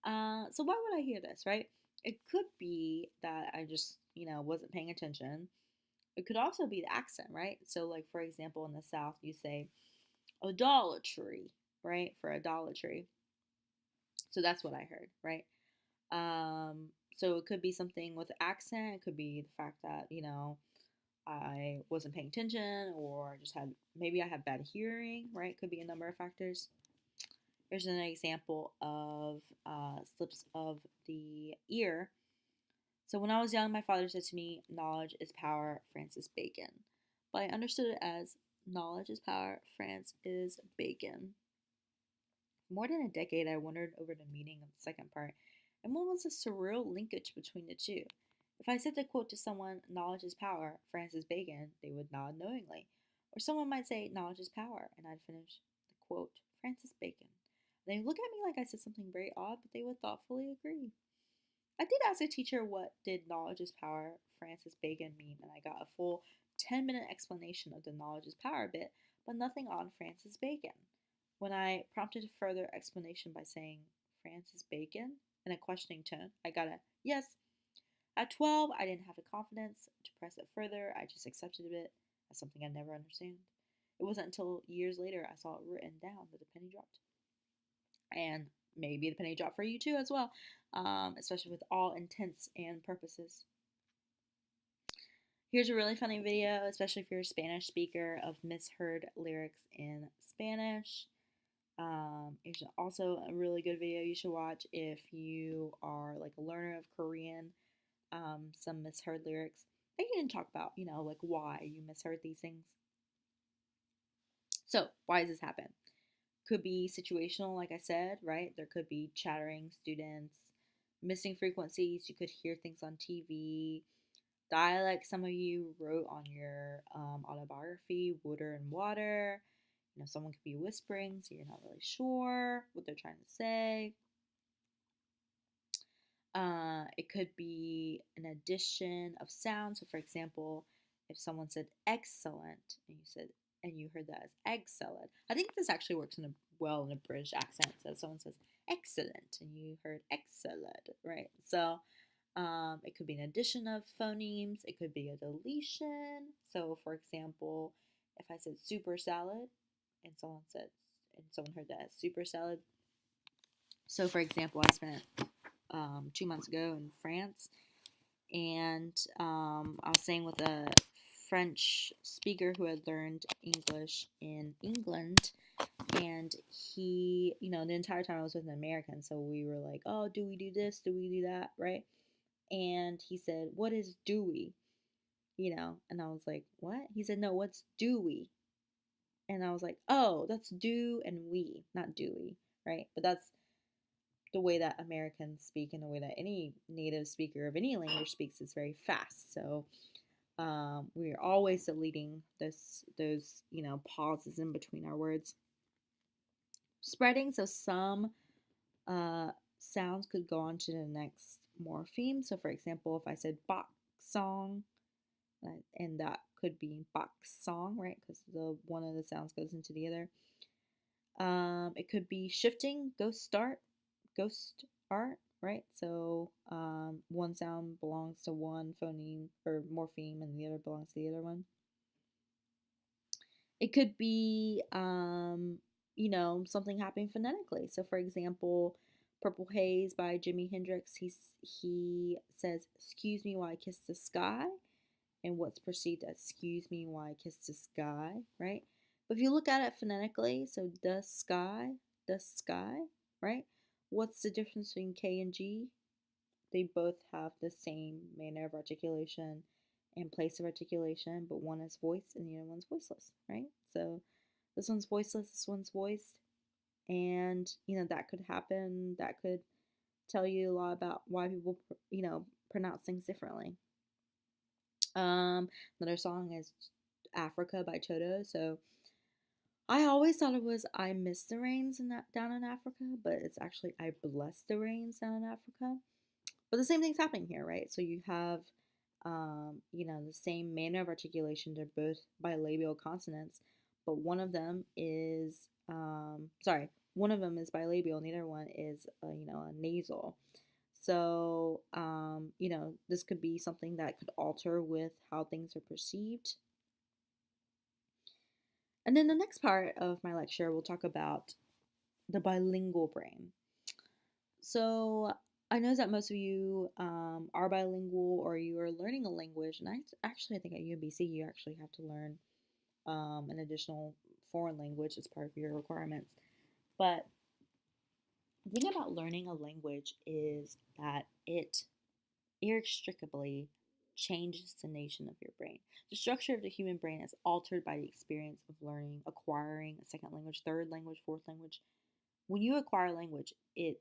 So why would I hear this, right? It could be that I just, wasn't paying attention. It could also be the accent, right? So, like, for example, in the South, you say a Dollar Tree, right? For a Dollar Tree. So that's what I heard, right? So it could be something with the accent. It could be the fact that, I wasn't paying attention, or just maybe I have bad hearing, right? Could be a number of factors. Here's an example of slips of the ear. So when I was young, my father said to me, "Knowledge is power, Francis Bacon." But I understood it as knowledge is power, France is bacon. For more than a decade, I wondered over the meaning of the second part, and what was the surreal linkage between the two. If I said the quote to someone, "Knowledge is power, Francis Bacon," they would nod knowingly. Or someone might say, "Knowledge is power," and I'd finish the quote, Francis Bacon. They look at me like I said something very odd, but they would thoughtfully agree. I did ask a teacher what did knowledge is power Francis Bacon mean, and I got a full 10-minute explanation of the knowledge is power bit, but nothing on Francis Bacon. When I prompted further explanation by saying Francis Bacon in a questioning tone, I got a yes. At 12, I didn't have the confidence to press it further. I just accepted it as something I'd never understand. It wasn't until years later I saw it written down that the penny dropped. And maybe the penny dropped for you too as well, especially with all intents and purposes. Here's a really funny video, especially if you're a Spanish speaker, of misheard lyrics in Spanish. Here's also a really good video you should watch if you are like a learner of Korean. Some misheard lyrics. They can talk about, like why you misheard these things. So, why does this happen? Could be situational, like I said, right? There could be chattering students, missing frequencies. You could hear things on TV. Dialect, some of you wrote on your autobiography, Water and Water. Someone could be whispering, so you're not really sure what they're trying to say. It could be an addition of sound. So, for example, if someone said excellent and you heard that as excellent, I think this actually works in a British accent. So, if someone says excellent and you heard excellent, right? So, it could be an addition of phonemes. It could be a deletion. So, for example, if I said super salad and someone heard that as super salad. So, for example, I spent 2 months ago in France, and I was staying with a French speaker who had learned English in England, and he, the entire time I was with an American, so we were like, oh, do we do this? Do we do that? Right? And he said, what is do we? And I was like, what? He said, no, what's do we? And I was like, oh, that's do and we, not do we, right? But that's the way that Americans speak and the way that any native speaker of any language speaks is very fast. So we're always deleting those pauses in between our words. Spreading, so some sounds could go on to the next morpheme. So for example, if I said box song, and that could be box song, right? Because one of the sounds goes into the other. It could be shifting, ghost art, right? So one sound belongs to one phoneme or morpheme, and the other belongs to the other one. It could be, something happening phonetically. So, for example, Purple Haze by Jimi Hendrix, he says, excuse me while I kiss the sky, and what's perceived as excuse me while I kiss the sky, right? But if you look at it phonetically, so the sky, right? What's the difference between K and G? They both have the same manner of articulation and place of articulation, but one is voiced and the other one's voiceless, right? So this one's voiceless, this one's voiced, and that could happen. That could tell you a lot about why people pronounce things differently. Another song is Africa by Toto. So I always thought it was I miss the rains down in Africa, but it's actually I bless the rains down in Africa. But the same thing's happening here, right? So you have, the same manner of articulation. They're both bilabial consonants, but one of them is, one of them is bilabial, and the other one is, a nasal. So, this could be something that could alter with how things are perceived. And then the next part of my lecture, we'll talk about the bilingual brain. So, I know that most of you are bilingual or you are learning a language, and I think at UMBC you actually have to learn an additional foreign language as part of your requirements. But the thing about learning a language is that it inextricably changes the nation of your brain. The structure of the human brain is altered by the experience of learning, acquiring a second language, third language, fourth language. When you acquire language, it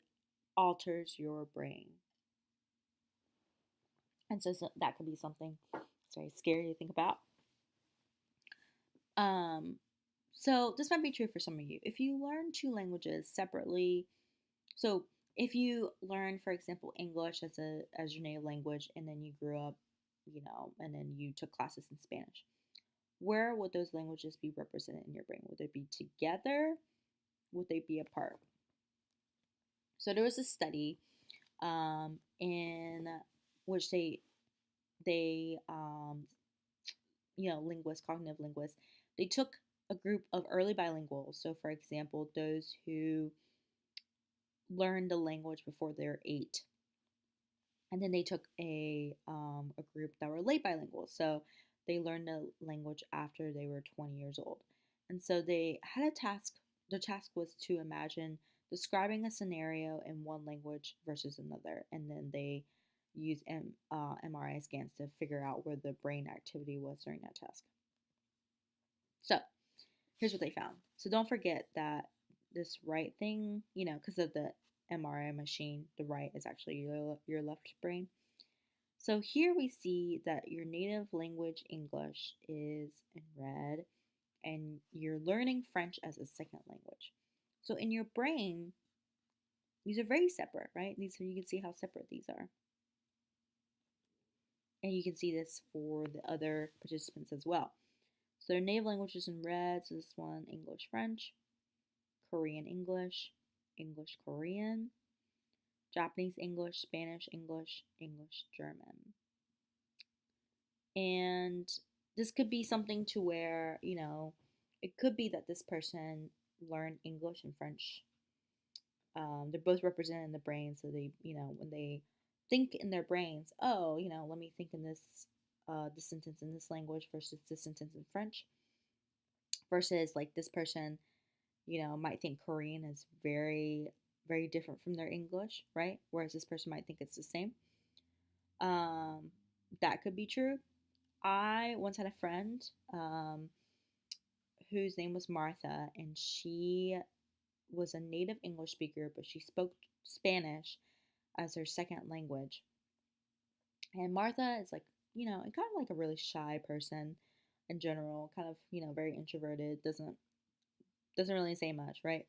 alters your brain. And so that could be something that's very scary to think about. So this might be true for some of you. If you learn two languages separately, so if you learn, for example, English as your native language, and then you grew up, and then you took classes in Spanish, where would those languages be represented in your brain? Would they be together? Would they be apart? So there was a study in which they linguists, cognitive linguists, they took a group of early bilinguals. So, for example, those who learned the language before they're 8, and then they took a group that were late bilinguals. So they learned the language after they were 20 years old, and so they had a task. The task was to imagine describing a scenario in one language versus another, and then they use MRI scans to figure out where the brain activity was during that task. So here's what they found. So don't forget that this right thing, because of the MRI machine, the right is actually your left brain. So here we see that your native language, English, is in red, and you're learning French as a second language. So in your brain, these are very separate, right? You can see how separate these are. And you can see this for the other participants as well. So their native language is in red. So this one, English, French, Korean, English, English, Korean, Japanese, English, Spanish, English, English, German. And this could be something to where, it could be that this person learned English and French. They're both represented in the brain. So they, when they think in their brains, oh, let me think in this sentence in this language versus this sentence in French. Versus like this person, might think Korean is very, very different from their English, right? Whereas this person might think it's the same. That could be true. I once had a friend whose name was Martha, and she was a native English speaker, but she spoke Spanish as her second language. And Martha is like, kind of like a really shy person in general, kind of, very introverted, doesn't really say much, right?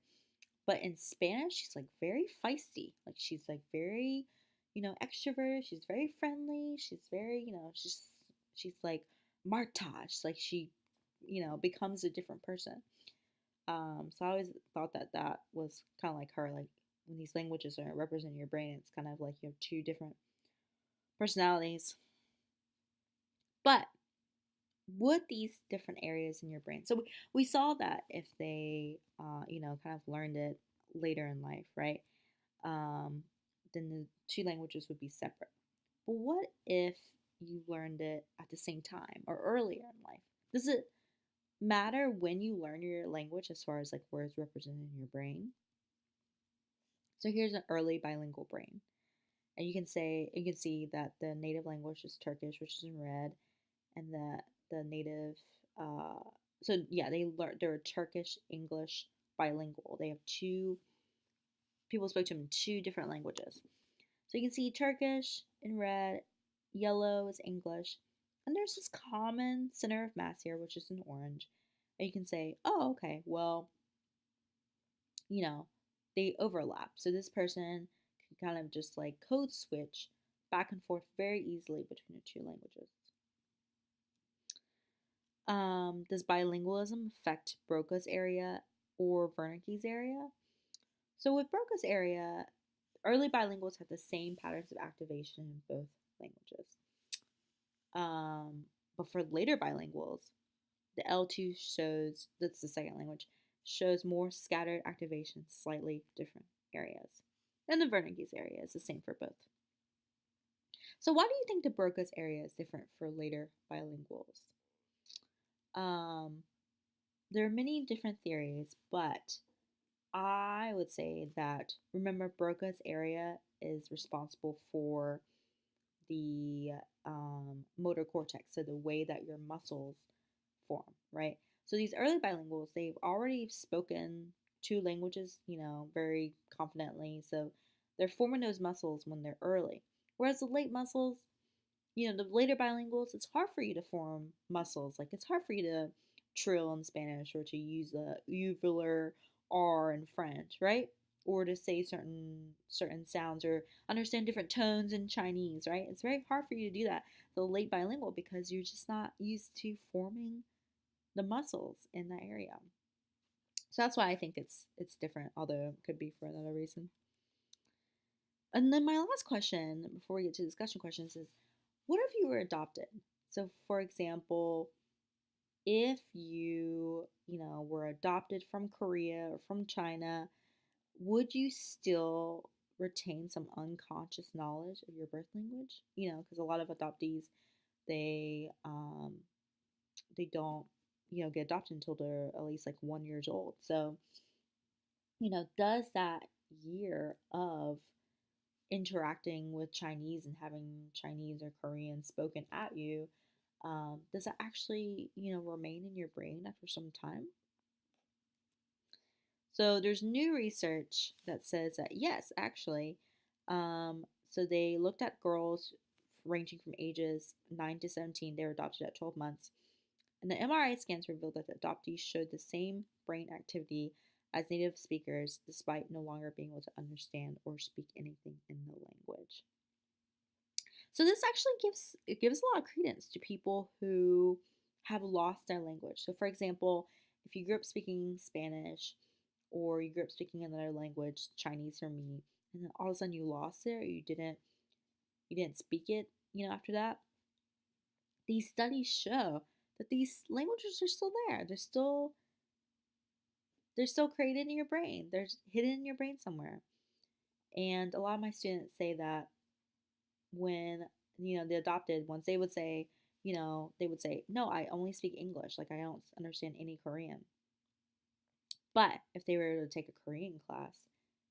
But in Spanish, she's like very feisty. Like she's like very, extroverted. She's very friendly. She's very, she's like Marta. She's like she, becomes a different person. So I always thought that that was kind of like her. Like when these languages are representing your brain, it's kind of like you have two different personalities. But would these different areas in your brain? So we saw that if they, kind of learned it later in life, right? Um, then the two languages would be separate. But what if you learned it at the same time or earlier in life? Does it matter when you learn your language as far as like where it's represented in your brain? So here's an early bilingual brain. And you can see that the native language is Turkish, which is in red, and the native so yeah, they're Turkish English bilingual. They have two people spoke to them in two different languages. So you can see Turkish in red, yellow is English, and there's this common center of mass here, which is in orange. And you can say, oh, okay, well, you know, they overlap. So this person can kind of just like code switch back and forth very easily between the two languages. Does bilingualism affect Broca's area or Wernicke's area? So with Broca's area, early bilinguals have the same patterns of activation in both languages. But for later bilinguals, the L2 shows, that's the second language, shows more scattered activation, slightly different areas. And the Wernicke's area is the same for both. So why do you think the Broca's area is different for later bilinguals? There are many different theories, but I would say that, remember, Broca's area is responsible for the motor cortex, so the way that your muscles form, right? So these early bilinguals, they've already spoken two languages, very confidently. So they're forming those muscles when they're early. Whereas the late muscles, the later bilinguals, it's hard for you to form muscles. Like it's hard for you to trill in Spanish or to use the uvular R in French, right? Or to say certain sounds or understand different tones in Chinese, right? It's very hard for you to do that, the late bilingual, because you're just not used to forming the muscles in that area. So that's why I think it's different, although it could be for another reason. And then my last question before we get to discussion questions is, what if you were adopted? So for example, if you were adopted from Korea or from China, would you still retain some unconscious knowledge of your birth language? Because a lot of adoptees, they they don't get adopted until they're at least like 1 years old. So does that year of interacting with Chinese and having Chinese or Korean spoken at you, does that actually remain in your brain after some time? So there's new research that says that yes, actually. So they looked at girls ranging from ages 9 to 17. They were adopted at 12 months. And the MRI scans revealed that the adoptees showed the same brain activity as native speakers, despite no longer being able to understand or speak anything in the language. So this actually gives a lot of credence to people who have lost their language. So for example, if you grew up speaking Spanish or you grew up speaking another language, Chinese for me, and then all of a sudden you lost it or you didn't speak it, after that, these studies show that these languages are still there. They're still created in your brain. They're hidden in your brain somewhere. And a lot of my students say that when the adopted ones, they would say, no, I only speak English, like I don't understand any Korean. But if they were to take a Korean class,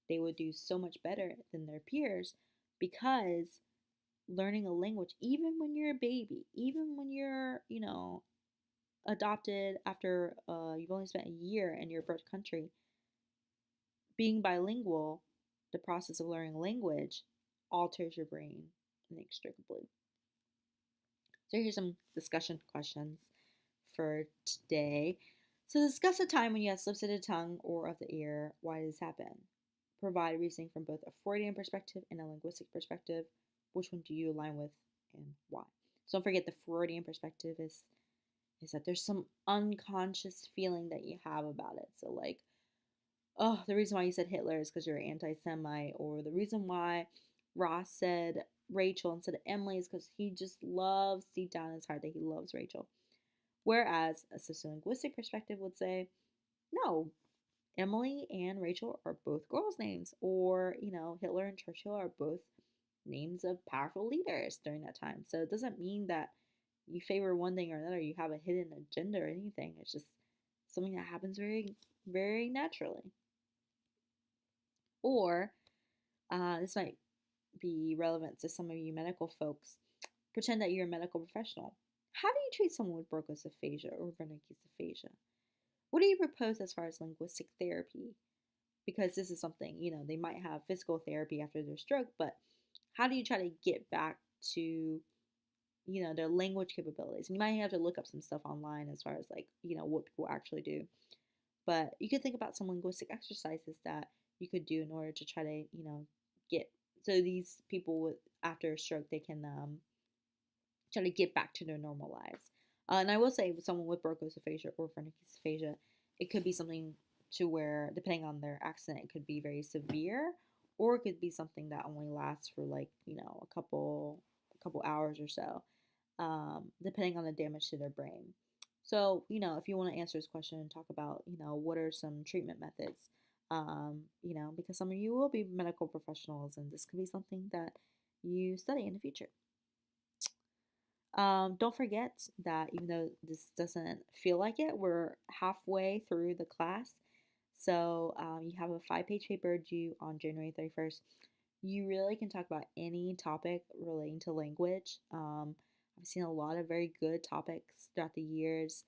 they would do so much better than their peers, because learning a language, even when you're a baby, even when you're adopted after you've only spent a year in your birth country, being bilingual, the process of learning a language alters your brain inextricably. So here's some discussion questions for today. So discuss a time when you had slips of the tongue or of the ear. Why did this happen? Provide reasoning from both a Freudian perspective and a linguistic perspective. Which one do you align with and why? So don't forget, the Freudian perspective is that there's some unconscious feeling that you have about it. So like, oh, the reason why you said Hitler is because you're anti-Semite, or the reason why Ross said Rachel instead of Emily is because he just loves, deep down in his heart, that he loves Rachel. Whereas a sociolinguistic perspective would say, no, Emily and Rachel are both girls' names, or Hitler and Churchill are both names of powerful leaders during that time. So it doesn't mean that you favor one thing or another, you have a hidden agenda or anything. It's just something that happens very, very naturally. Or this might be relevant to some of you medical folks. Pretend that you're a medical professional. How do you treat someone with Broca's aphasia or Wernicke's aphasia? What do you propose as far as linguistic therapy? Because this is something, they might have physical therapy after their stroke, but how do you try to get back to, their language capabilities? And you might have to look up some stuff online as far as like, what people actually do. But you could think about some linguistic exercises that you could do in order to try to, get, so these people with after a stroke, they can try to get back to their normal lives. And I will say, with someone with Broca's aphasia or Wernicke's aphasia, it could be something to where, depending on their accident, it could be very severe, or it could be something that only lasts for like a couple hours or so, depending on the damage to their brain. So if you want to answer this question and talk about what are some treatment methods, because some of you will be medical professionals, and this could be something that you study in the future. Don't forget that even though this doesn't feel like it, we're halfway through the class. So you have a 5-page paper due on January 31st. You really can talk about any topic relating to language. I've seen a lot of very good topics throughout the years.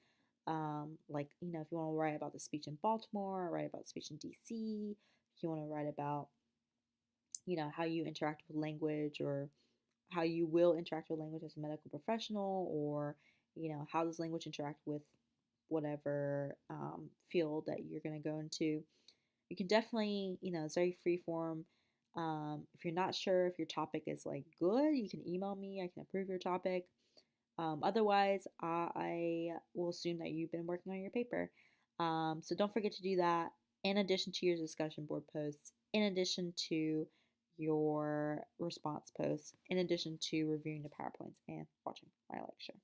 Like, if you want to write about the speech in Baltimore, write about speech in DC, if you want to write about, how you interact with language, or how you will interact with language as a medical professional, or how does language interact with whatever field that you're going to go into. You can definitely, it's very free form. If you're not sure if your topic is like good, you can email me. I can approve your topic. Otherwise, I will assume that you've been working on your paper. So don't forget to do that in addition to your discussion board posts, in addition to your response posts, in addition to reviewing the PowerPoints and watching my lecture.